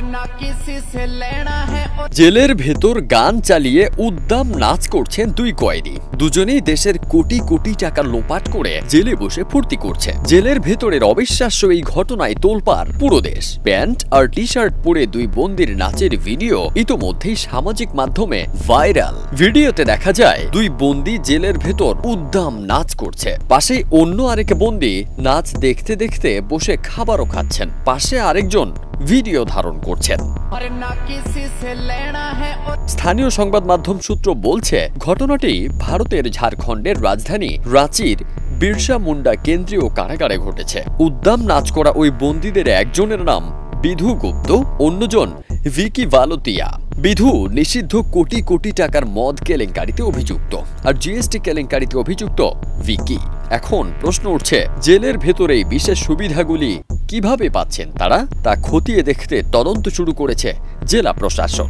ना किसी से लेना है। জেলের ভেতর গান চালিয়ে উদ্দাম নাচ করছেন দুই কয়েদি। দুজনেই দেশের কোটি কোটি টাকা লোপাট করে জেলে বসে ফুর্তি করছে। জেলের ভেতরের অবিশ্বাস্য এই ঘটনায় তোলপাড় পুরো দেশ। প্যান্ট আর টি শার্ট পরে দুই বন্দির নাচের ভিডিও ইতোমধ্যেই সামাজিক মাধ্যমে ভাইরাল। ভিডিওতে দেখা যায় দুই বন্দি জেলের ভেতর উদ্দাম নাচ করছে। পাশে অন্য আরেক বন্দি নাচ দেখতে দেখতে বসে খাবারও খাচ্ছেন। পাশে আরেকজন ভিডিও ধারণ করছেন। স্থানীয় সংবাদ মাধ্যম সূত্র বলছে, ঘটনাটি ভারতের ঝাড়খণ্ডের রাজধানী রাঁচির বিরসা মুন্ডা কেন্দ্রীয় কারাগারে ঘটেছে। উদ্দাম নাচ করা ওই বন্দীদের একজনের নাম বিধু গুপ্ত, অন্যজন ভিকি ভালোতিয়া। বিধু নিষিদ্ধ কোটি কোটি টাকার মদ কেলেঙ্কারিতে অভিযুক্ত, আর জিএসটি কেলেঙ্কারিতে অভিযুক্ত ভিকি। এখন প্রশ্ন উঠছে, জেলের ভেতরেই বিশেষ সুবিধাগুলি কিভাবে পাচ্ছেন তারা, তা খতিয়ে দেখতে তদন্ত শুরু করেছে জেলা প্রশাসন।